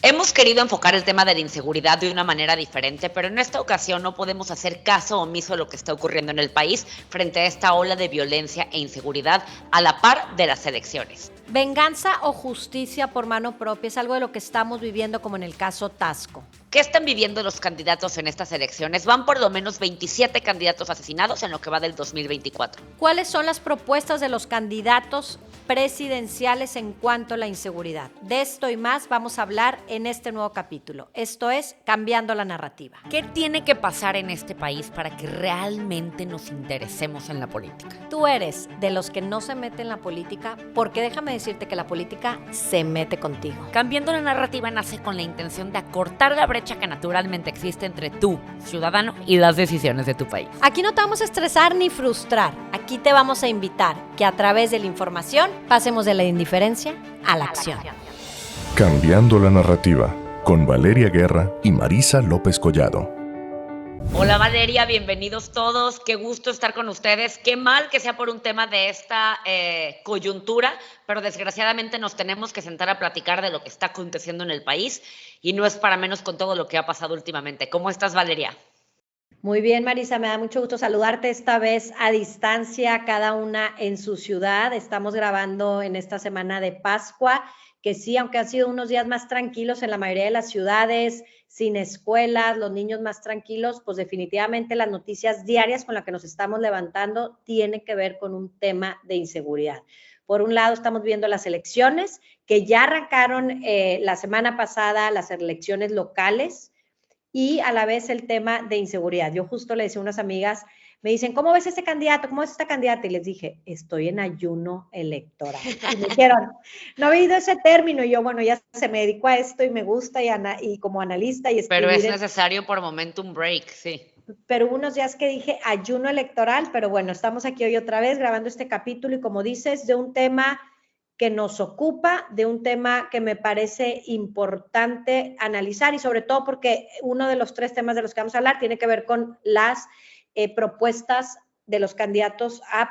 Hemos querido enfocar el tema de la inseguridad de una manera diferente, pero en esta ocasión no podemos hacer caso omiso a lo que está ocurriendo en el país frente a esta ola de violencia e inseguridad a la par de las elecciones. Venganza o justicia por mano propia es algo de lo que estamos viviendo, como en el caso Tasco. ¿Qué están viviendo los candidatos en estas elecciones? Van por lo menos 27 candidatos asesinados en lo que va del 2024. ¿Cuáles son las propuestas de los candidatos presidenciales en cuanto a la inseguridad? De esto y más vamos a hablar en este nuevo capítulo. Esto es Cambiando la Narrativa. ¿Qué tiene que pasar en este país para que realmente nos interesemos en la política? Tú eres de los que no se mete en la política, porque déjame decirte que la política se mete contigo. Cambiando la Narrativa nace con la intención de acortar la brecha que naturalmente existe entre tú, ciudadano, y las decisiones de tu país. Aquí no te vamos a estresar ni frustrar. Aquí te vamos a invitar que a través de la información pasemos de la indiferencia a la acción. Cambiando la Narrativa, con Valeria Guerra y Marisa López Collado. Hola Valeria, bienvenidos todos, qué gusto estar con ustedes, qué mal que sea por un tema de esta coyuntura, pero desgraciadamente nos tenemos que sentar a platicar de lo que está aconteciendo en el país y no es para menos con todo lo que ha pasado últimamente. ¿Cómo estás, Valeria? Muy bien, Marisa, me da mucho gusto saludarte esta vez a distancia, cada una en su ciudad. Estamos grabando en esta semana de Pascua, que sí, aunque han sido unos días más tranquilos en la mayoría de las ciudades, sin escuelas, los niños más tranquilos, pues definitivamente las noticias diarias con las que nos estamos levantando tienen que ver con un tema de inseguridad. Por un lado, estamos viendo las elecciones, que ya arrancaron la semana pasada, las elecciones locales, y a la vez el tema de inseguridad. Yo justo le decía a unas amigas, me dicen, ¿cómo ves este candidato? ¿Cómo ves esta candidata? Y les dije, estoy en ayuno electoral. Y me dijeron, no he oído ese término. Y yo, bueno, ya se me dedico a esto y me gusta y como analista y escribir. Pero es necesario por momento un break, sí. Pero unos días que dije ayuno electoral, pero bueno, estamos aquí hoy otra vez grabando este capítulo y como dices, de un tema que nos ocupa, de un tema que me parece importante analizar y sobre todo porque uno de los tres temas de los que vamos a hablar tiene que ver con las propuestas de los candidatos a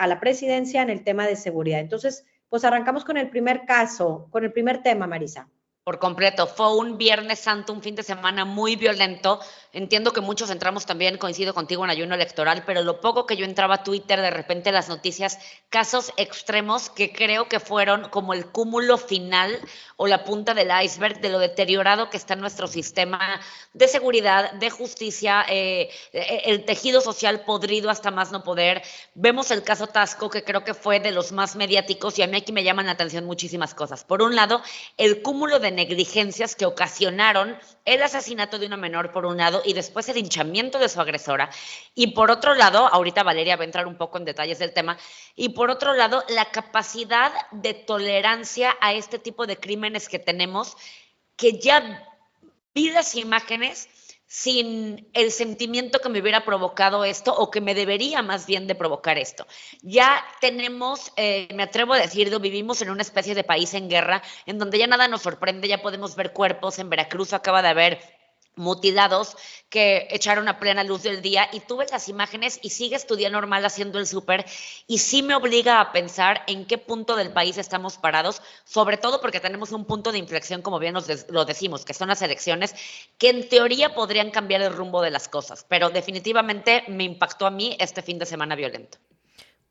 la presidencia en el tema de seguridad. Entonces, pues arrancamos con el primer caso, con el primer tema, Marisa. Por completo, fue un Viernes Santo, un fin de semana muy violento. Entiendo que muchos entramos también, coincido contigo, en ayuno electoral, pero lo poco que yo entraba a Twitter, de repente las noticias, casos extremos que creo que fueron como el cúmulo final o la punta del iceberg de lo deteriorado que está nuestro sistema de seguridad, de justicia, el tejido social podrido hasta más no poder. Vemos el caso Tasco, que creo que fue de los más mediáticos y a mí aquí me llaman la atención muchísimas cosas. Por un lado, el cúmulo de negligencias que ocasionaron el asesinato de una menor por un lado y después el linchamiento de su agresora, y por otro lado, ahorita Valeria va a entrar un poco en detalles del tema, y por otro lado la capacidad de tolerancia a este tipo de crímenes que tenemos, que ya vi las imágenes sin el sentimiento que me hubiera provocado esto o que me debería más bien de provocar esto. Ya tenemos, me atrevo a decirlo, vivimos en una especie de país en guerra en donde ya nada nos sorprende, ya podemos ver cuerpos. En Veracruz acaba de haber mutilados que echaron a plena luz del día y tú ves las imágenes y sigues tu día normal haciendo el súper y sí me obliga a pensar en qué punto del país estamos parados, sobre todo porque tenemos un punto de inflexión, como bien lo decimos, que son las elecciones, que en teoría podrían cambiar el rumbo de las cosas, pero definitivamente me impactó a mí este fin de semana violento.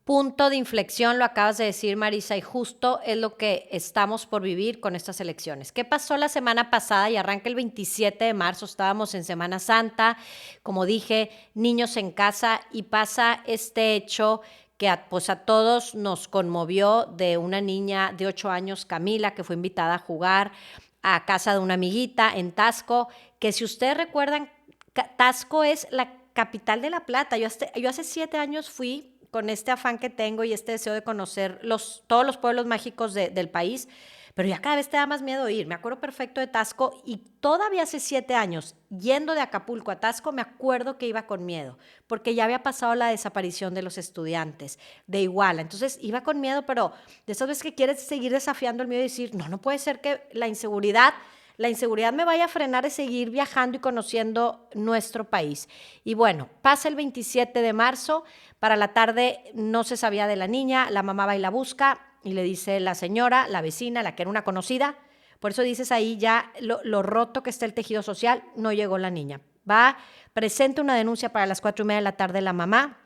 Punto de inflexión, lo acabas de decir, Marisa, y justo es lo que estamos por vivir con estas elecciones. ¿Qué pasó la semana pasada? Y arranca el 27 de marzo, estábamos en Semana Santa, como dije, niños en casa, y pasa este hecho que a todos nos conmovió, de una niña de 8 años, Camila, que fue invitada a jugar a casa de una amiguita en Tasco, que si ustedes recuerdan, Tasco es la capital de La Plata. Yo hace 7 años fui con este afán que tengo y este deseo de conocer todos los pueblos mágicos del país, pero ya cada vez te da más miedo ir. Me acuerdo perfecto de Tasco y todavía hace 7 años, yendo de Acapulco a Tasco, me acuerdo que iba con miedo, porque ya había pasado la desaparición de los estudiantes de Iguala. Entonces iba con miedo, pero de esas veces que quieres seguir desafiando el miedo y decir, no puede ser que la inseguridad me vaya a frenar de seguir viajando y conociendo nuestro país. Y bueno, pasa el 27 de marzo, para la tarde no se sabía de la niña, la mamá va y la busca y le dice la señora, la vecina, la que era una conocida, Por eso dices ahí ya lo roto que está el tejido social, no llegó la niña. Presenta una denuncia para las 4:30 de la tarde la mamá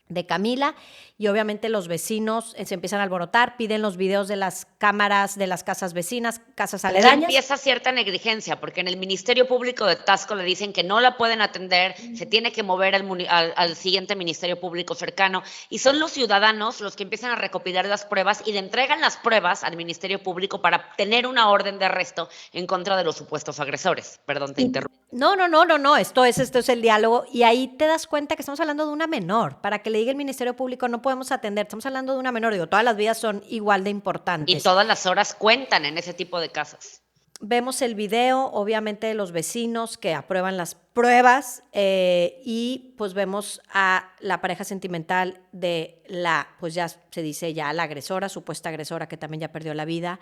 de Camila y obviamente los vecinos se empiezan a alborotar, piden los videos de las cámaras de las casas vecinas, casas Y aledañas. empieza cierta negligencia, porque en el Ministerio Público de Tasco le dicen que no la pueden atender, se tiene que mover al siguiente Ministerio Público cercano, y son los ciudadanos los que empiezan a recopilar las pruebas y le entregan las pruebas al Ministerio Público para tener una orden de arresto en contra de los supuestos agresores. Perdón, te interrumpo. No, esto es el diálogo y ahí te das cuenta que estamos hablando de una menor. Para que le diga el Ministerio Público no podemos atender, estamos hablando de una menor. Digo, todas las vidas son igual de importantes. Y todas las horas cuentan en ese tipo de casos. Vemos el video, obviamente, de los vecinos que aprueban las pruebas y pues vemos a la pareja sentimental de pues ya se dice ya la agresora, supuesta agresora que también ya perdió la vida,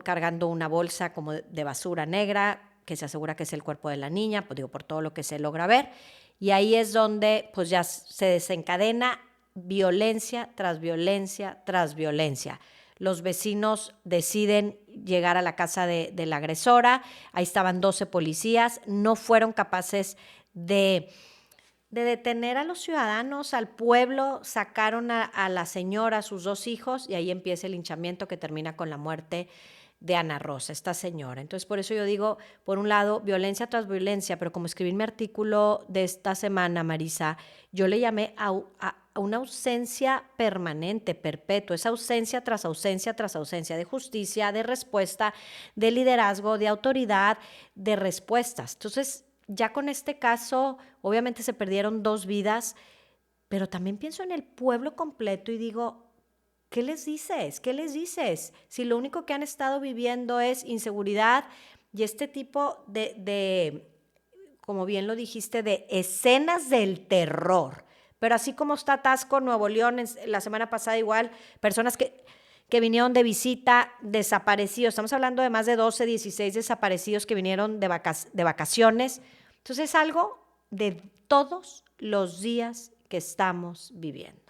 cargando una bolsa como de basura negra, que se asegura que es el cuerpo de la niña, pues digo, por todo lo que se logra ver. Y ahí es donde pues ya se desencadena violencia tras violencia tras violencia. Los vecinos deciden llegar a la casa de la agresora, ahí estaban 12 policías, no fueron capaces de detener a los ciudadanos, al pueblo, sacaron a la señora, a sus 2 hijos, y ahí empieza el linchamiento que termina con la muerte de Ana Rosa, esta señora. Entonces, por eso yo digo, por un lado, violencia tras violencia, pero como escribí en mi artículo de esta semana, Marisa, yo le llamé a una ausencia permanente, perpetua, es ausencia tras ausencia tras ausencia de justicia, de respuesta, de liderazgo, de autoridad, de respuestas. Entonces, ya con este caso, obviamente se perdieron 2 vidas, pero también pienso en el pueblo completo y digo, ¿qué les dices? ¿Qué les dices? Si lo único que han estado viviendo es inseguridad y este tipo de, como bien lo dijiste, de escenas del terror. Pero así como está Tasco, Nuevo León, la semana pasada igual, personas que vinieron de visita, desaparecidos. Estamos hablando de más de 12, 16 desaparecidos que vinieron de vacaciones. Entonces es algo de todos los días que estamos viviendo.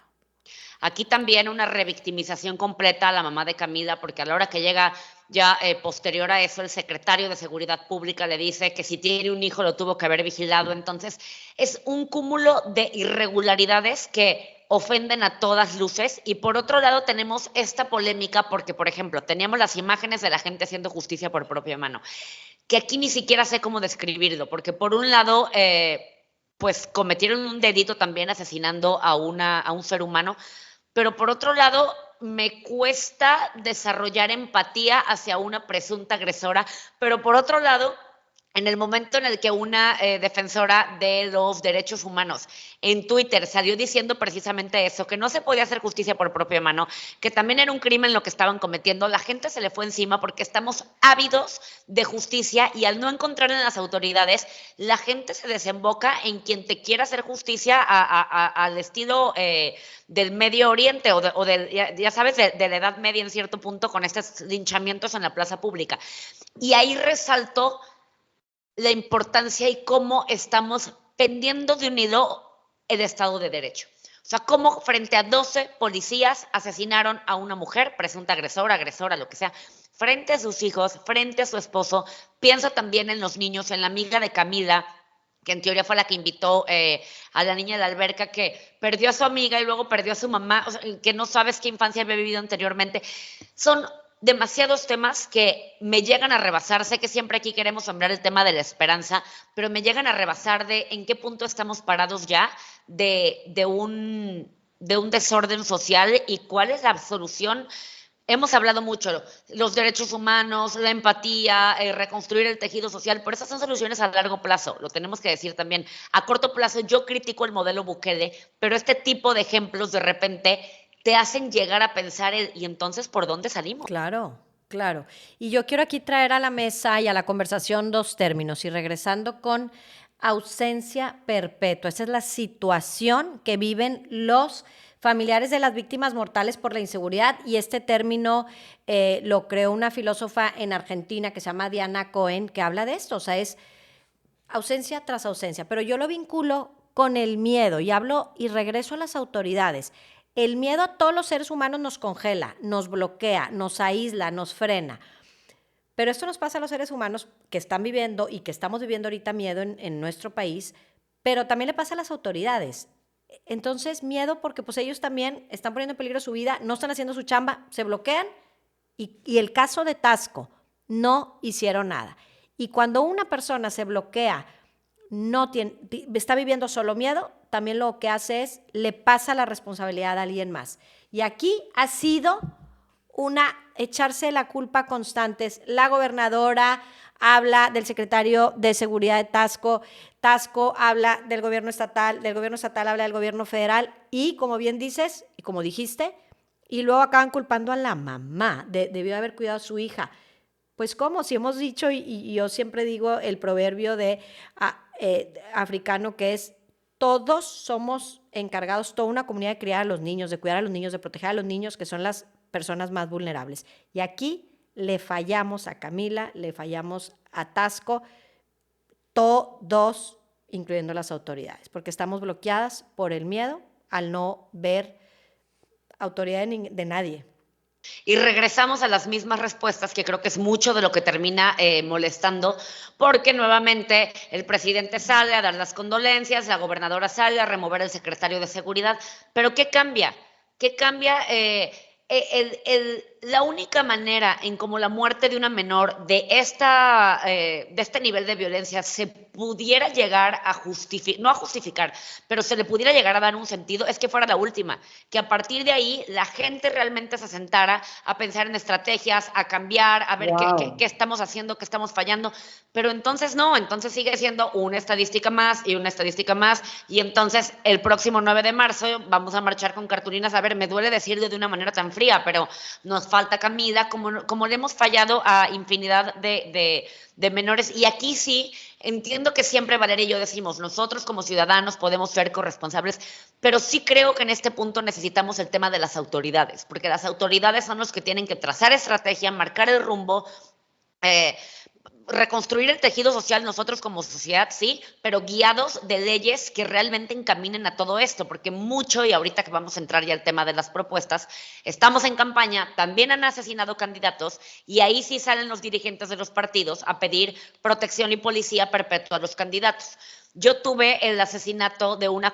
Aquí también una revictimización completa a la mamá de Camila, porque a la hora que llega ya posterior a eso, el secretario de Seguridad Pública le dice que si tiene un hijo lo tuvo que haber vigilado. Entonces, es un cúmulo de irregularidades que ofenden a todas luces. Y por otro lado tenemos esta polémica porque, por ejemplo, teníamos las imágenes de la gente haciendo justicia por propia mano, que aquí ni siquiera sé cómo describirlo, porque por un lado pues cometieron un delito también asesinando a un ser humano, pero por otro lado me cuesta desarrollar empatía hacia una presunta agresora, pero por otro lado, en el momento en el que una defensora de los derechos humanos en Twitter salió diciendo precisamente eso, que no se podía hacer justicia por propia mano, que también era un crimen lo que estaban cometiendo, la gente se le fue encima porque estamos ávidos de justicia y al no encontrar en las autoridades, la gente se desemboca en quien te quiera hacer justicia al estilo del Medio Oriente o ya sabes, de la Edad Media en cierto punto con estos linchamientos en la plaza pública. Y ahí resaltó la importancia y cómo estamos pendiendo de un hilo el Estado de Derecho. O sea, cómo frente a 12 policías asesinaron a una mujer, presunta agresora, lo que sea, frente a sus hijos, frente a su esposo. Pienso también en los niños, en la amiga de Camila, que en teoría fue la que invitó a la niña de la alberca, que perdió a su amiga y luego perdió a su mamá, o sea, que no sabes qué infancia había vivido anteriormente. Son demasiados temas que me llegan a rebasar. Sé que siempre aquí queremos hablar el tema de la esperanza, pero me llegan a rebasar de en qué punto estamos parados ya de un desorden social y cuál es la solución. Hemos hablado mucho, los derechos humanos, la empatía, reconstruir el tejido social, pero esas son soluciones a largo plazo, lo tenemos que decir también. A corto plazo yo critico el modelo Bukele, pero este tipo de ejemplos de repente te hacen llegar a pensar y entonces ¿por dónde salimos? Claro, claro. Y yo quiero aquí traer a la mesa y a la conversación 2 términos y regresando con ausencia perpetua. Esa es la situación que viven los familiares de las víctimas mortales por la inseguridad y este término lo creó una filósofa en Argentina que se llama Diana Cohen, que habla de esto, o sea, es ausencia tras ausencia, pero yo lo vinculo con el miedo y hablo y regreso a las autoridades. El miedo a todos los seres humanos nos congela, nos bloquea, nos aísla, nos frena. Pero esto nos pasa a los seres humanos que están viviendo y que estamos viviendo ahorita miedo en nuestro país, pero también le pasa a las autoridades. Entonces, miedo porque pues ellos también están poniendo en peligro su vida, no están haciendo su chamba, se bloquean y el caso de Taxco, no hicieron nada. Y cuando una persona se bloquea, está viviendo solo miedo, también lo que hace es le pasa la responsabilidad a alguien más. Y aquí ha sido echarse la culpa constantes. La gobernadora habla del secretario de Seguridad de Taxco, Taxco habla del gobierno estatal habla del gobierno federal y como bien dices, y como dijiste, y luego acaban culpando a la mamá, debió haber cuidado a su hija. Pues cómo, si hemos dicho, y yo siempre digo el proverbio africano que es, todos somos encargados, toda una comunidad de criar a los niños, de cuidar a los niños, de proteger a los niños, que son las personas más vulnerables. Y aquí le fallamos a Camila, le fallamos a Taxco, todos, incluyendo las autoridades, porque estamos bloqueadas por el miedo al no ver autoridad de nadie. Y regresamos a las mismas respuestas, que creo que es mucho de lo que termina molestando, porque nuevamente el presidente sale a dar las condolencias, la gobernadora sale a remover al secretario de Seguridad, pero ¿qué cambia? ¿Qué cambia? La única manera en cómo la muerte de una menor de este nivel de violencia se pudiera llegar a justificar, no a justificar, pero se le pudiera llegar a dar un sentido, es que fuera la última, que a partir de ahí la gente realmente se sentara a pensar en estrategias, a cambiar, a ver qué estamos haciendo, qué estamos fallando, pero entonces no, entonces sigue siendo una estadística más y una estadística más, y entonces el próximo 9 de marzo vamos a marchar con cartulinas. A ver, me duele decirlo de una manera tan fría, pero nos falta Camila, como le hemos fallado a infinidad de menores. Y aquí sí, entiendo que siempre Valeria y yo decimos, nosotros como ciudadanos podemos ser corresponsables, pero sí creo que en este punto necesitamos el tema de las autoridades, porque las autoridades son los que tienen que trazar estrategia, marcar el rumbo, reconstruir el tejido social nosotros como sociedad, sí, pero guiados de leyes que realmente encaminen a todo esto, porque mucho, y ahorita que vamos a entrar ya al tema de las propuestas, estamos en campaña, también han asesinado candidatos y ahí sí salen los dirigentes de los partidos a pedir protección y policía perpetua a los candidatos. Yo tuve el asesinato de una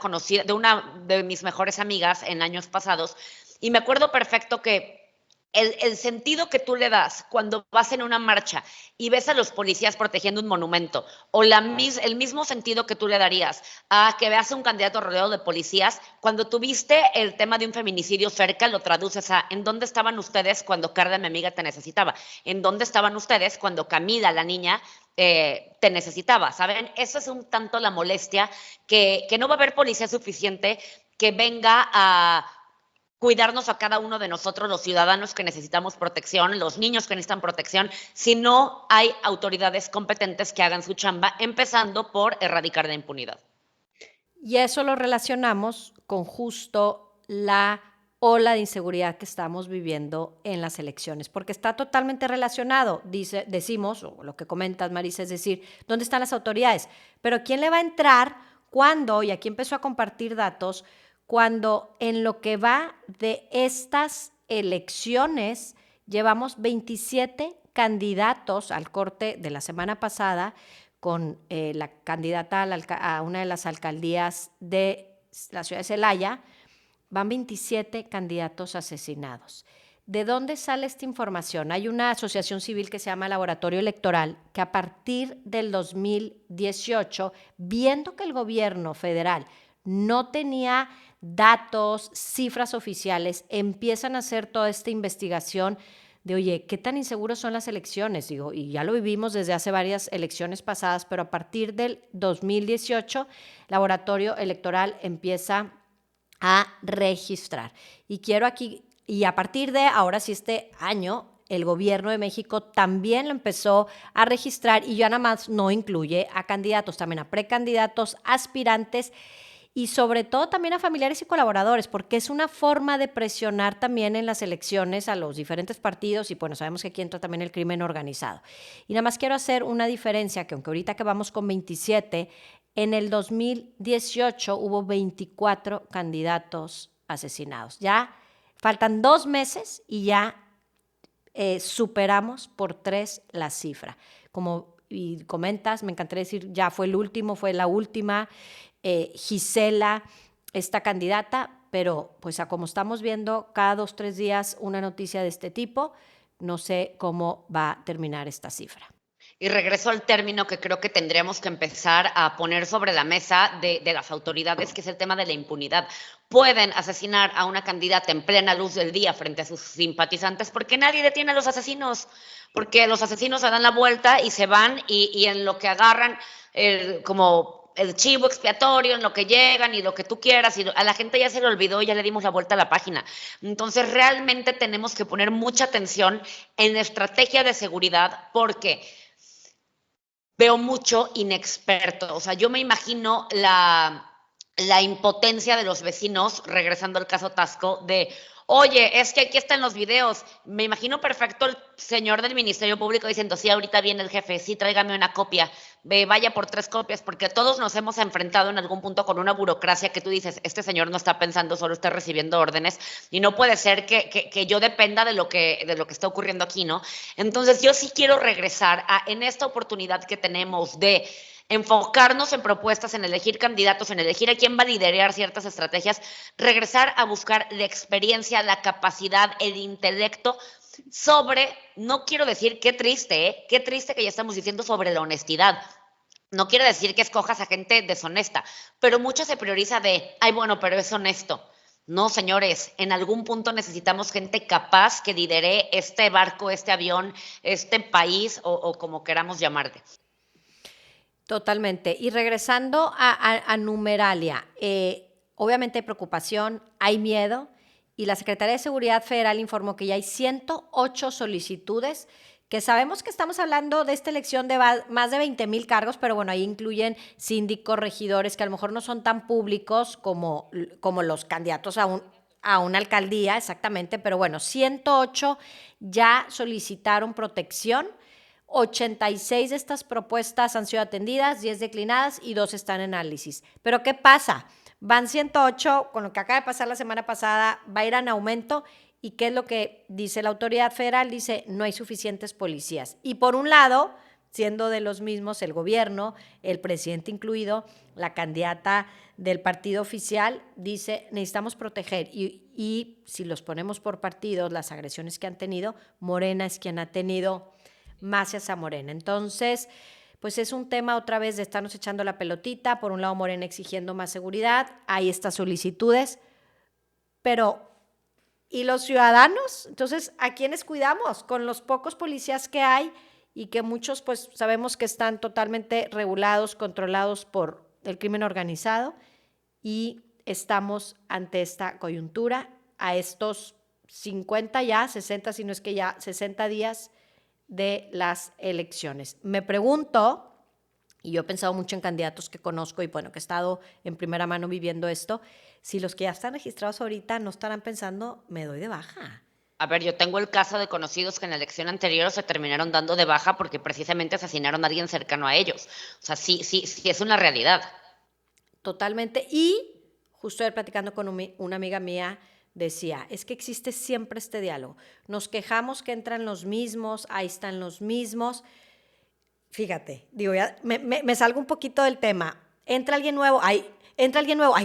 de mis mejores amigas en años pasados y me acuerdo perfecto que el sentido que tú le das cuando vas en una marcha y ves a los policías protegiendo un monumento, o el mismo sentido que tú le darías a que veas a un candidato rodeado de policías, cuando tuviste el tema de un feminicidio cerca, lo traduces a ¿en dónde estaban ustedes cuando Carla, mi amiga, te necesitaba? ¿En dónde estaban ustedes cuando Camila, la niña, te necesitaba? ¿Saben? Eso es un tanto la molestia, que no va a haber policía suficiente que venga a cuidarnos a cada uno de nosotros, los ciudadanos que necesitamos protección, los niños que necesitan protección, si no hay autoridades competentes que hagan su chamba, empezando por erradicar la impunidad. Y eso lo relacionamos con justo la ola de inseguridad que estamos viviendo en las elecciones, porque está totalmente relacionado, decimos, o lo que comentas, Marisa, es decir, ¿dónde están las autoridades? Pero ¿quién le va a entrar cuando, y aquí empezó a compartir datos, cuando en lo que va de estas elecciones llevamos 27 candidatos al corte de la semana pasada con la candidata a una de las alcaldías de la ciudad de Celaya, van 27 candidatos asesinados. ¿De dónde sale esta información? Hay una asociación civil que se llama Laboratorio Electoral que a partir del 2018, viendo que el gobierno federal no tenía datos, cifras oficiales, empiezan a hacer toda esta investigación de, oye, ¿qué tan inseguros son las elecciones? Digo, y ya lo vivimos desde hace varias elecciones pasadas, pero a partir del 2018, Laboratorio Electoral empieza a registrar. Y quiero aquí, y a partir de ahora sí este año, el gobierno de México también lo empezó a registrar y ya nada más no incluye a candidatos, también a precandidatos, aspirantes y sobre todo también a familiares y colaboradores, porque es una forma de presionar también en las elecciones a los diferentes partidos y bueno, sabemos que aquí entra también el crimen organizado. Y nada más quiero hacer una diferencia, que aunque ahorita que vamos con 27, en el 2018 hubo 24 candidatos asesinados. Ya faltan 2 meses y ya superamos por 3 la cifra. Como y comentas, me encantaría decir, ya fue el último, fue la última, Gisela, esta candidata, pero pues a como estamos viendo cada 2, 3 días una noticia de este tipo, no sé cómo va a terminar esta cifra. Y regreso al término que creo que tendríamos que empezar a poner sobre la mesa de las autoridades, que es el tema de la impunidad. Pueden asesinar a una candidata en plena luz del día frente a sus simpatizantes porque nadie detiene a los asesinos, porque los asesinos se dan la vuelta y se van y en lo que agarran como el chivo expiatorio, en lo que llegan y lo que tú quieras, y a la gente ya se le olvidó y ya le dimos la vuelta a la página. Entonces realmente tenemos que poner mucha atención en la estrategia de seguridad porque veo mucho inexperto. O sea, yo me imagino la impotencia de los vecinos, regresando al caso Tasco, de, oye, es que aquí están los videos. Me imagino perfecto el señor del Ministerio Público diciendo, sí, ahorita viene el jefe, sí, tráigame una copia, vaya por 3 copias, porque todos nos hemos enfrentado en algún punto con una burocracia que tú dices, este señor no está pensando, solo está recibiendo órdenes, y no puede ser que yo dependa de lo que está ocurriendo aquí, ¿no? Entonces yo sí quiero regresar en esta oportunidad que tenemos de enfocarnos en propuestas, en elegir candidatos, en elegir a quién va a liderar ciertas estrategias, regresar a buscar la experiencia, la capacidad, el intelecto sobre, no quiero decir qué triste que ya estamos diciendo sobre la honestidad. No quiero decir que escojas a gente deshonesta, pero mucho se prioriza de, ay, bueno, pero es honesto. No, señores, en algún punto necesitamos gente capaz que lidere este barco, este avión, este país o como queramos llamarle. Totalmente. Y regresando a numeralia, obviamente hay preocupación, hay miedo, y la Secretaría de Seguridad Federal informó que ya hay 108 solicitudes, que sabemos que estamos hablando de esta elección de más de 20,000 cargos, pero bueno, ahí incluyen síndicos, regidores, que a lo mejor no son tan públicos como los candidatos a una alcaldía, exactamente, pero bueno, 108 ya solicitaron protección. 86 de estas propuestas han sido atendidas, 10 declinadas y 2 están en análisis. Pero ¿qué pasa? Van 108, con lo que acaba de pasar la semana pasada, va a ir en aumento. ¿Y qué es lo que dice la autoridad federal? Dice, no hay suficientes policías. Y por un lado, siendo de los mismos el gobierno, el presidente incluido, la candidata del partido oficial, dice, necesitamos proteger. Y si los ponemos por partidos, las agresiones que han tenido, Morena es quien ha tenido más hacia Morena. Entonces, pues es un tema otra vez de estarnos echando la pelotita. Por un lado, Morena exigiendo más seguridad, hay estas solicitudes, pero ¿y los ciudadanos? Entonces, ¿a quiénes cuidamos? Con los pocos policías que hay y que muchos pues sabemos que están totalmente regulados, controlados por el crimen organizado, y estamos ante esta coyuntura a estos 50 ya, 60, si no es que ya 60 días de las elecciones. Me pregunto, y yo he pensado mucho en candidatos que conozco y bueno, que he estado en primera mano viviendo esto, si los que ya están registrados ahorita no estarán pensando, me doy de baja. A ver, yo tengo el caso de conocidos que en la elección anterior se terminaron dando de baja porque precisamente asesinaron a alguien cercano a ellos. O sea, sí es una realidad. Totalmente. Y justo ayer platicando con una amiga mía, decía, es que existe siempre este diálogo. Nos quejamos que entran los mismos, ahí están los mismos. Fíjate, digo, ya me salgo un poquito del tema. Entra alguien nuevo, ay,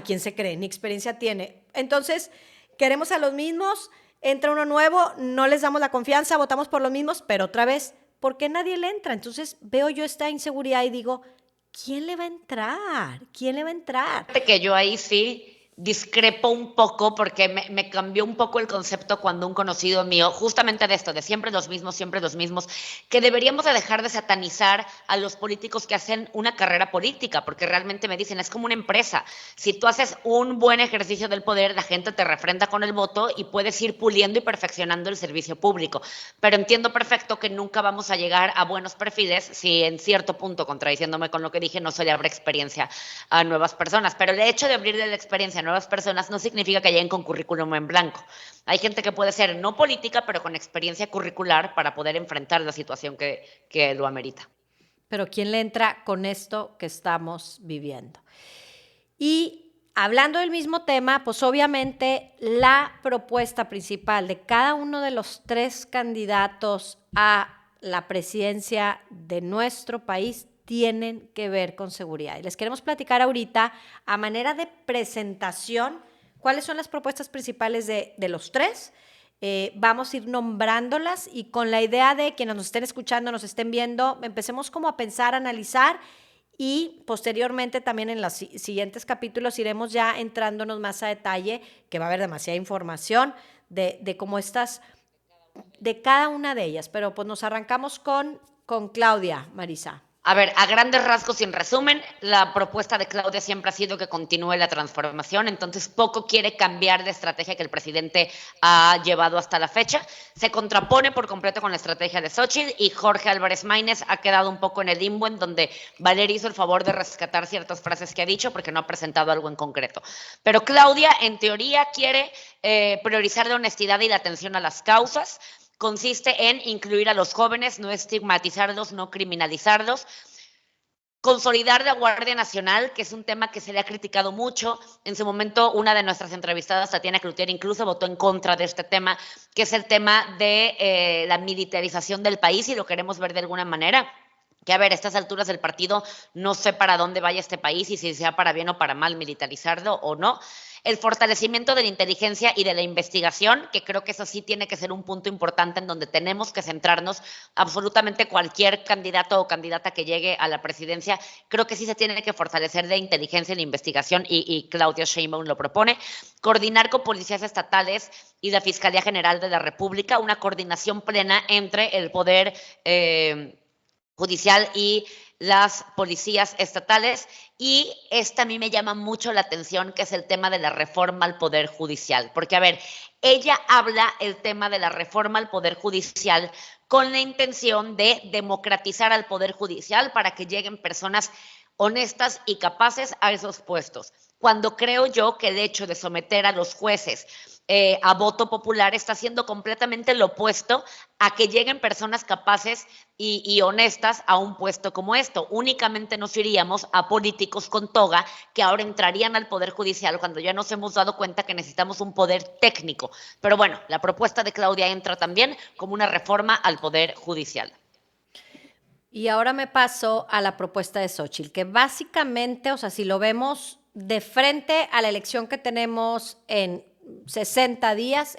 ¿quién se cree? Ni experiencia tiene. Entonces, queremos a los mismos, entra uno nuevo, no les damos la confianza, votamos por los mismos, pero otra vez, ¿por qué nadie le entra? Entonces, veo yo esta inseguridad y digo, ¿quién le va a entrar? ¿Quién le va a entrar? Fíjate que yo ahí sí discrepo un poco porque me cambió un poco el concepto cuando un conocido mío, justamente de esto, de siempre los mismos, que deberíamos de dejar de satanizar a los políticos que hacen una carrera política, porque realmente me dicen, es como una empresa. Si tú haces un buen ejercicio del poder, la gente te refrenda con el voto y puedes ir puliendo y perfeccionando el servicio público. Pero entiendo perfecto que nunca vamos a llegar a buenos perfiles si en cierto punto, contradiciéndome con lo que dije, no se le abre experiencia a nuevas personas. Pero el hecho de abrirle la experiencia a nuevas personas no significa que lleguen con currículum en blanco. Hay gente que puede ser no política, pero con experiencia curricular para poder enfrentar la situación que lo amerita. Pero ¿quién le entra con esto que estamos viviendo? Y hablando del mismo tema, pues obviamente la propuesta principal de cada uno de los 3 candidatos a la presidencia de nuestro país tienen que ver con seguridad. Y les queremos platicar ahorita, a manera de presentación, cuáles son las propuestas principales de los 3. Vamos a ir nombrándolas y con la idea de quienes nos estén escuchando, nos estén viendo, empecemos como a pensar, a analizar, y posteriormente también en los siguientes capítulos iremos ya entrándonos más a detalle, que va a haber demasiada información de cómo estas, de cada una de ellas. Pero pues nos arrancamos con Claudia, Marisa. A ver, a grandes rasgos y en resumen, la propuesta de Claudia siempre ha sido que continúe la transformación, entonces poco quiere cambiar de estrategia que el presidente ha llevado hasta la fecha. Se contrapone por completo con la estrategia de Xóchitl y Jorge Álvarez Maínez ha quedado un poco en el limbo, en donde Valeria hizo el favor de rescatar ciertas frases que ha dicho porque no ha presentado algo en concreto. Pero Claudia, en teoría, quiere priorizar la honestidad y la atención a las causas. Consiste en incluir a los jóvenes, no estigmatizarlos, no criminalizarlos, consolidar la Guardia Nacional, que es un tema que se le ha criticado mucho. En su momento, una de nuestras entrevistadas, Tatiana Cloutier, incluso votó en contra de este tema, que es el tema de la militarización del país, y lo queremos ver de alguna manera. Que a ver, a estas alturas del partido no sé para dónde vaya este país y si sea para bien o para mal militarizarlo o no. El fortalecimiento de la inteligencia y de la investigación, que creo que eso sí tiene que ser un punto importante en donde tenemos que centrarnos. Absolutamente cualquier candidato o candidata que llegue a la presidencia, creo que sí se tiene que fortalecer de inteligencia y de investigación, y Claudia Sheinbaum lo propone. Coordinar con policías estatales y la Fiscalía General de la República, una coordinación plena entre el poder judicial y las policías estatales. Y esta a mí me llama mucho la atención, que es el tema de la reforma al Poder Judicial. Porque, a ver, ella habla el tema de la reforma al Poder Judicial con la intención de democratizar al Poder Judicial para que lleguen personas honestas y capaces a esos puestos. Cuando creo yo que el hecho de someter a los jueces a voto popular está haciendo completamente lo opuesto a que lleguen personas capaces y honestas a un puesto como esto. Únicamente nos iríamos a políticos con toga que ahora entrarían al Poder Judicial, cuando ya nos hemos dado cuenta que necesitamos un poder técnico. Pero bueno, la propuesta de Claudia entra también como una reforma al Poder Judicial. Y ahora me paso a la propuesta de Xóchitl, que básicamente, o sea, si lo vemos de frente a la elección que tenemos en 60 días,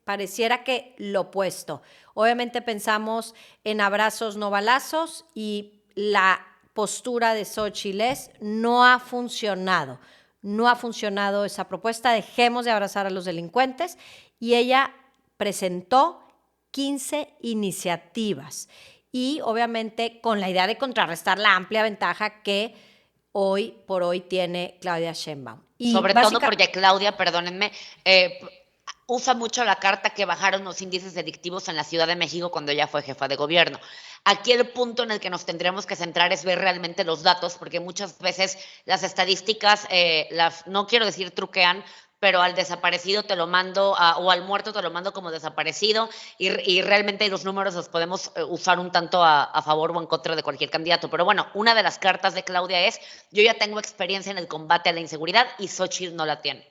pareciera que lo opuesto. Obviamente pensamos en abrazos, no balazos, y la postura de Xóchitl no ha funcionado. No ha funcionado esa propuesta, dejemos de abrazar a los delincuentes, y ella presentó 15 iniciativas. Y obviamente con la idea de contrarrestar la amplia ventaja que hoy por hoy tiene Claudia Sheinbaum. Y sobre todo porque Claudia, perdónenme, usa mucho la carta que bajaron los índices delictivos en la Ciudad de México cuando ella fue jefa de gobierno. Aquí el punto en el que nos tendríamos que centrar es ver realmente los datos, porque muchas veces las estadísticas, no quiero decir truquean, pero al desaparecido te lo mando, o al muerto te lo mando como desaparecido, y realmente los números los podemos usar un tanto a favor o en contra de cualquier candidato. Pero bueno, una de las cartas de Claudia es: yo ya tengo experiencia en el combate a la inseguridad y Xóchitl no la tiene.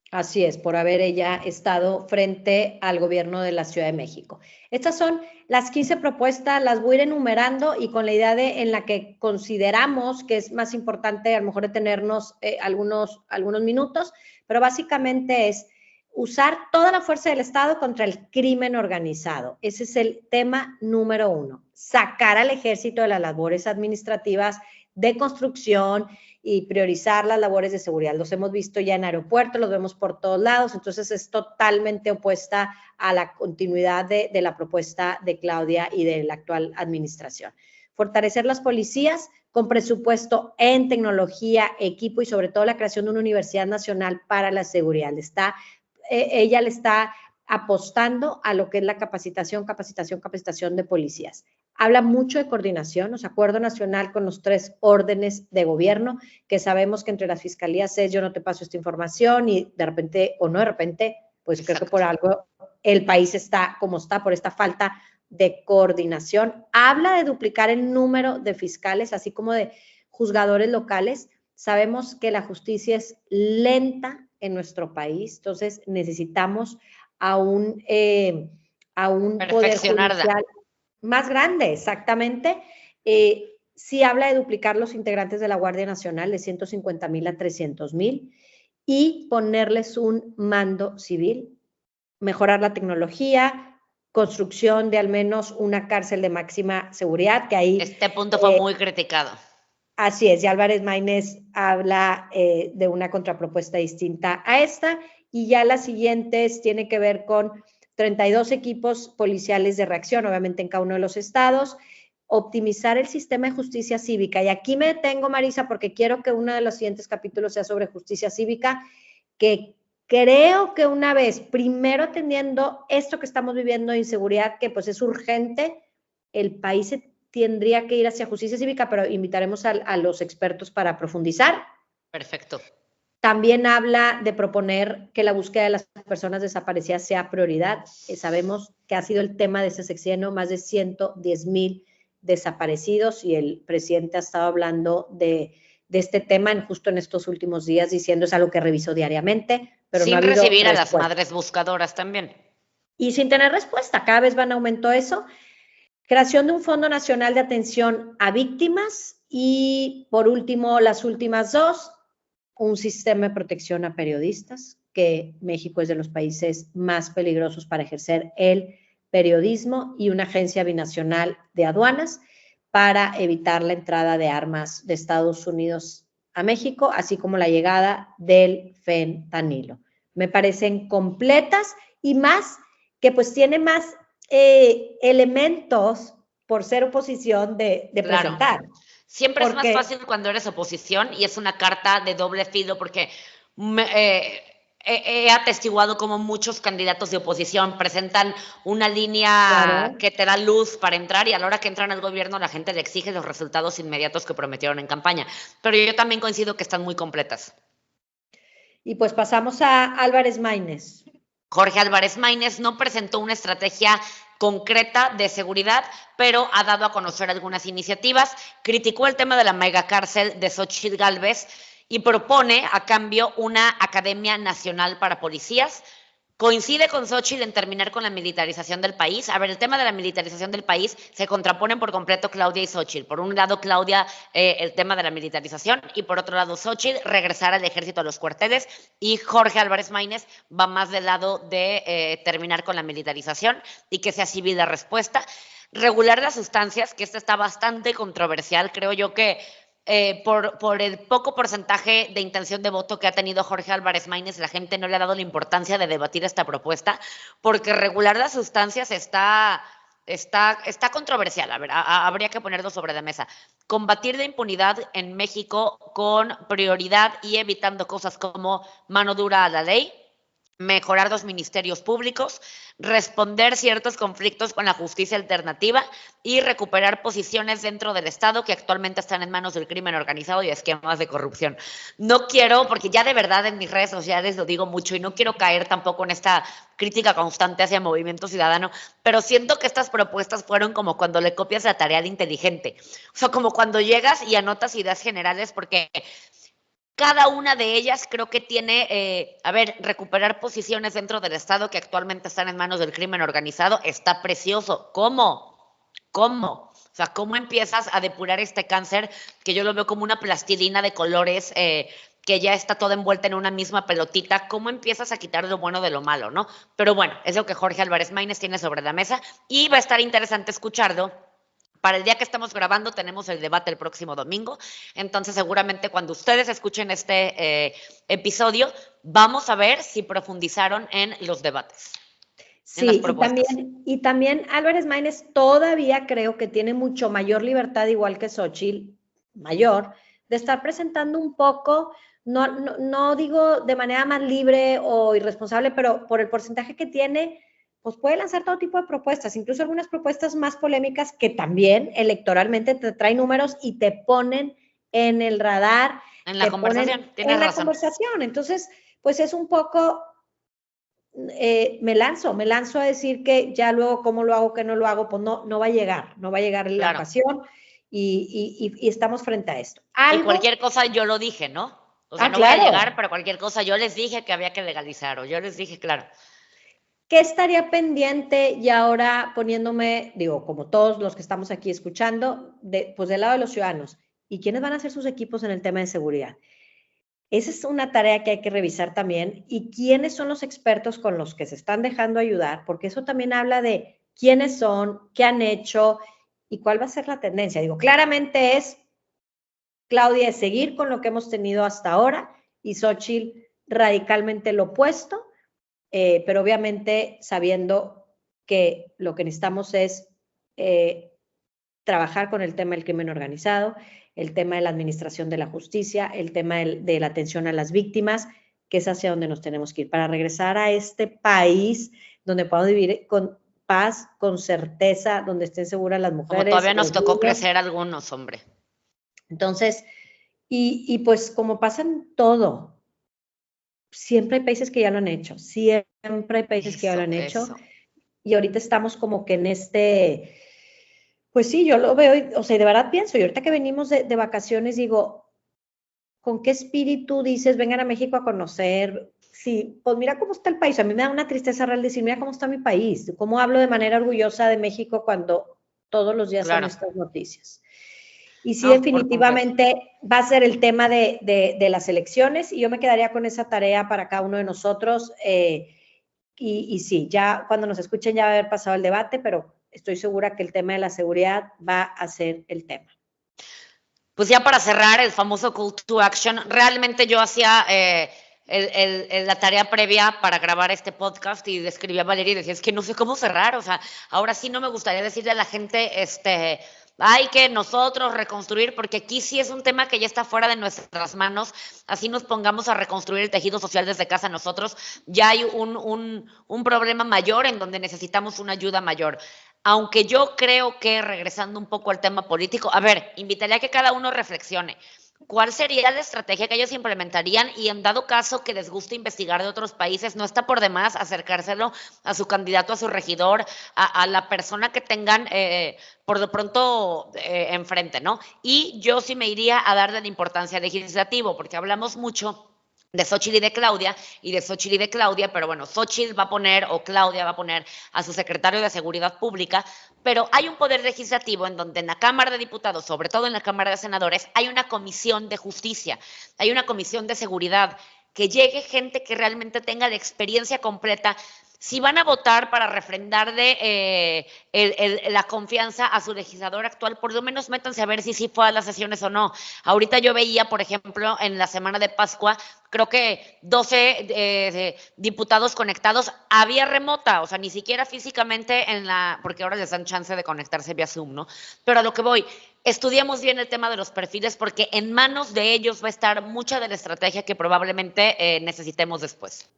Así es, por haber ella estado frente al gobierno de la Ciudad de México. Estas son las 15 propuestas, las voy a ir enumerando y con la idea en la que consideramos que es más importante a lo mejor detenernos algunos minutos, pero básicamente es usar toda la fuerza del Estado contra el crimen organizado. Ese es el tema número 1. Sacar al ejército de las labores administrativas de construcción y priorizar las labores de seguridad. Los hemos visto ya en aeropuertos, los vemos por todos lados, entonces es totalmente opuesta a la continuidad de la propuesta de Claudia y de la actual administración. Fortalecer las policías con presupuesto en tecnología, equipo y sobre todo la creación de una universidad nacional para la seguridad. Ella le está apostando a lo que es la capacitación de policías. Habla mucho de coordinación, o sea, acuerdo nacional con los 3 órdenes de gobierno, que sabemos que entre las fiscalías es: yo no te paso esta información, y de repente, o no de repente, pues creo que por algo el país está como está, por esta falta de coordinación. Habla de duplicar el número de fiscales, así como de juzgadores locales, sabemos que la justicia es lenta en nuestro país, entonces necesitamos a un poder judicial más grande, exactamente. Sí habla de duplicar los integrantes de la Guardia Nacional de 150,000 a 300,000 y ponerles un mando civil, mejorar la tecnología, construcción de al menos una cárcel de máxima seguridad, que ahí... Este punto fue muy criticado. Así es, y Álvarez Maínez habla de una contrapropuesta distinta a esta, y ya las siguientes tiene que ver con 32 equipos policiales de reacción, obviamente en cada uno de los estados, optimizar el sistema de justicia cívica. Y aquí me detengo, Marisa, porque quiero que uno de los siguientes capítulos sea sobre justicia cívica, que creo que una vez, primero teniendo esto que estamos viviendo de inseguridad, que pues es urgente, el país tendría que ir hacia justicia cívica, pero invitaremos a los expertos para profundizar. Perfecto. También habla de proponer que la búsqueda de las personas desaparecidas sea prioridad. Sabemos que ha sido el tema de ese sexenio, más de 110,000 desaparecidos, y el presidente ha estado hablando de este tema justo en estos últimos días, diciendo es algo que revisó diariamente, pero sin no ha habido recibir respuesta. A las madres buscadoras también. Y sin tener respuesta, cada vez va en aumento eso. Creación de un Fondo Nacional de Atención a Víctimas y, por último, las últimas dos, un sistema de protección a periodistas, que México es de los países más peligrosos para ejercer el periodismo, y una agencia binacional de aduanas para evitar la entrada de armas de Estados Unidos a México, así como la llegada del fentanilo. Me parecen completas y más que pues tiene más elementos por ser oposición de Claro. presentar. Siempre es más fácil cuando eres oposición, y es una carta de doble filo, porque he atestiguado como muchos candidatos de oposición presentan una línea que te da luz para entrar, y a la hora que entran al gobierno la gente le exige los resultados inmediatos que prometieron en campaña. Pero yo también coincido que están muy completas. Y pues pasamos a Álvarez Maínez. Jorge Álvarez Maínez no presentó una estrategia concreta de seguridad, pero ha dado a conocer algunas iniciativas. Criticó el tema de la megacárcel de Xóchitl Gálvez y propone a cambio una Academia Nacional para Policías. Coincide con Xóchitl en terminar con la militarización del país. A ver, el tema de la militarización del país se contraponen por completo Claudia y Xóchitl. Por un lado, Claudia, el tema de la militarización, y por otro lado, Xóchitl, regresar al ejército a los cuarteles, y Jorge Álvarez Maínez va más del lado de terminar con la militarización y que sea civil la respuesta. Regular las sustancias, que esta está bastante controversial. Creo yo que por el poco porcentaje de intención de voto que ha tenido Jorge Álvarez Maínez, la gente no le ha dado la importancia de debatir esta propuesta, porque regular las sustancias está controversial. A ver, habría que ponerlo sobre la mesa. Combatir la impunidad en México con prioridad y evitando cosas como mano dura a la ley, mejorar los ministerios públicos, responder ciertos conflictos con la justicia alternativa y recuperar posiciones dentro del Estado que actualmente están en manos del crimen organizado y esquemas de corrupción. No quiero, porque ya de verdad en mis redes sociales lo digo mucho, y no quiero caer tampoco en esta crítica constante hacia Movimiento Ciudadano, pero siento que estas propuestas fueron como cuando le copias la tarea al inteligente. O sea, como cuando llegas y anotas ideas generales, porque cada una de ellas creo que tiene, recuperar posiciones dentro del Estado que actualmente están en manos del crimen organizado, está precioso. ¿Cómo? O sea, ¿cómo empiezas a depurar este cáncer que yo lo veo como una plastilina de colores que ya está toda envuelta en una misma pelotita? ¿Cómo empiezas a quitar lo bueno de lo malo, no? Pero bueno, es lo que Jorge Álvarez Maínez tiene sobre la mesa, y va a estar interesante escucharlo. Para el día que estamos grabando tenemos el debate el próximo domingo, entonces seguramente cuando ustedes escuchen este episodio vamos a ver si profundizaron en los debates. Sí, y también Álvarez Maínez todavía creo que tiene mucho mayor libertad, igual que Xóchitl, mayor, de estar presentando un poco, no digo de manera más libre o irresponsable, pero por el porcentaje que tiene, pues puede lanzar todo tipo de propuestas, incluso algunas propuestas más polémicas que también electoralmente te traen números y te ponen en el radar. En la conversación, tienes razón. Conversación. Entonces, pues es un poco, me lanzo a decir que ya luego cómo lo hago, que no lo hago, pues no va a llegar la ocasión. y estamos frente a esto. Y cualquier cosa yo lo dije, ¿no? O sea, no claro. voy a llegar, pero cualquier cosa yo les dije que había que legalizar, o yo les dije, claro. ¿Qué estaría pendiente? Y ahora poniéndome, digo, como todos los que estamos aquí escuchando, pues del lado de los ciudadanos, ¿y quiénes van a ser sus equipos en el tema de seguridad? Esa es una tarea que hay que revisar también. ¿Y quiénes son los expertos con los que se están dejando ayudar? Porque eso también habla de quiénes son, qué han hecho y cuál va a ser la tendencia. Digo, claramente es, Claudia, es seguir con lo que hemos tenido hasta ahora y Xóchitl radicalmente lo opuesto, pero obviamente sabiendo que lo que necesitamos es trabajar con el tema del crimen organizado, el tema de la administración de la justicia, el tema de la atención a las víctimas, que es hacia donde nos tenemos que ir, para regresar a este país donde podamos vivir con paz, con certeza, donde estén seguras las mujeres. Como todavía nos tocó crecer algunos, hombre. Entonces, y pues como pasa en todo, siempre hay países que ya lo han hecho, siempre hay países que ya lo han hecho, y ahorita estamos como que en este, pues sí, yo lo veo, o sea, de verdad pienso, y ahorita que venimos de vacaciones digo, ¿con qué espíritu dices, vengan a México a conocer? Sí, pues mira cómo está el país, a mí me da una tristeza real decir, mira cómo está mi país, cómo hablo de manera orgullosa de México cuando todos los días son estas noticias. Y sí, definitivamente va a ser el tema de las elecciones y yo me quedaría con esa tarea para cada uno de nosotros. Y sí, ya cuando nos escuchen ya va a haber pasado el debate, pero estoy segura que el tema de la seguridad va a ser el tema. Pues ya para cerrar, el famoso call to action, realmente yo hacía la tarea previa para grabar este podcast y le escribí a Valeria y decía, es que no sé cómo cerrar, o sea, ahora sí no me gustaría decirle a la gente, hay que nosotros reconstruir, porque aquí sí es un tema que ya está fuera de nuestras manos, así nos pongamos a reconstruir el tejido social desde casa nosotros, ya hay un problema mayor en donde necesitamos una ayuda mayor. Aunque yo creo que, regresando un poco al tema político, a ver, invitaría a que cada uno reflexione. ¿Cuál sería la estrategia que ellos implementarían? Y en dado caso que les guste investigar de otros países, no está por demás acercárselo a su candidato, a su regidor, a la persona que tengan por lo pronto enfrente, ¿no? Y yo sí me iría a darle la importancia al legislativo, porque hablamos mucho de Xóchitl y de Claudia, pero bueno, Xóchitl va a poner, o Claudia va a poner a su secretario de Seguridad Pública, pero hay un poder legislativo en donde en la Cámara de Diputados, sobre todo en la Cámara de Senadores, hay una comisión de justicia, hay una comisión de seguridad, que llegue gente que realmente tenga la experiencia completa. Si van a votar para refrendarle la confianza a su legislador actual, por lo menos métanse a ver si sí fue a las sesiones o no. Ahorita yo veía, por ejemplo, en la semana de Pascua, creo que 12 diputados conectados a vía remota, o sea, ni siquiera físicamente porque ahora les dan chance de conectarse vía Zoom, ¿no? Pero a lo que voy, estudiemos bien el tema de los perfiles porque en manos de ellos va a estar mucha de la estrategia que probablemente necesitemos después.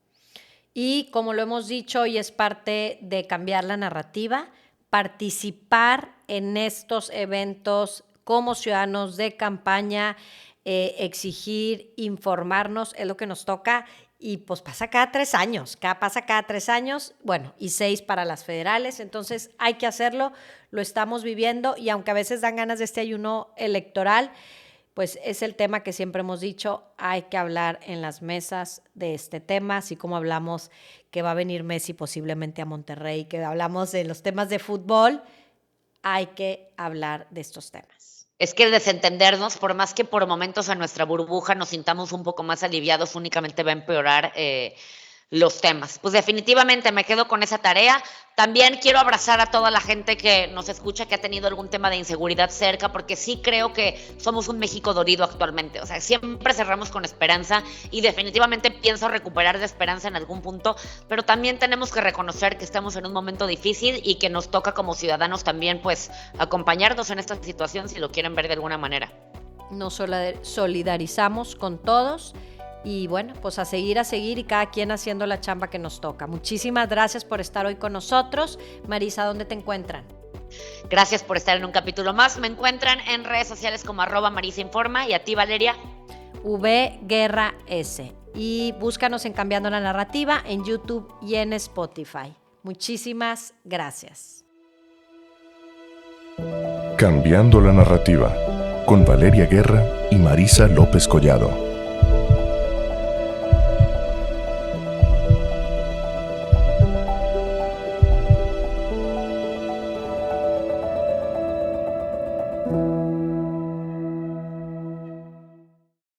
Y como lo hemos dicho, y es parte de cambiar la narrativa, participar en estos eventos como ciudadanos de campaña, exigir, informarnos, es lo que nos toca. Y pues pasa cada 3 años, pasa cada 3 años, bueno, y 6 para las federales, entonces hay que hacerlo, lo estamos viviendo y aunque a veces dan ganas de este ayuno electoral, pues es el tema que siempre hemos dicho, hay que hablar en las mesas de este tema, así como hablamos que va a venir Messi posiblemente a Monterrey, que hablamos de los temas de fútbol, hay que hablar de estos temas. Es que el desentendernos, por más que por momentos a nuestra burbuja nos sintamos un poco más aliviados, únicamente va a empeorar los temas. Pues definitivamente me quedo con esa tarea. También quiero abrazar a toda la gente que nos escucha, que ha tenido algún tema de inseguridad cerca, porque sí creo que somos un México dolido actualmente. O sea, siempre cerramos con esperanza y definitivamente pienso recuperar la esperanza en algún punto, pero también tenemos que reconocer que estamos en un momento difícil y que nos toca como ciudadanos también, pues, acompañarnos en esta situación si lo quieren ver de alguna manera. Nos solidarizamos con todos. Y bueno, pues a seguir y cada quien haciendo la chamba que nos toca. Muchísimas gracias por estar hoy con nosotros. Marisa, ¿dónde te encuentran? Gracias por estar en un capítulo más. Me encuentran en redes sociales como @MarisaInforma y a ti, Valeria. VGuerra S. Y búscanos en Cambiando la Narrativa en YouTube y en Spotify. Muchísimas gracias. Cambiando la narrativa, con Valeria Guerra y Marisa López Collado.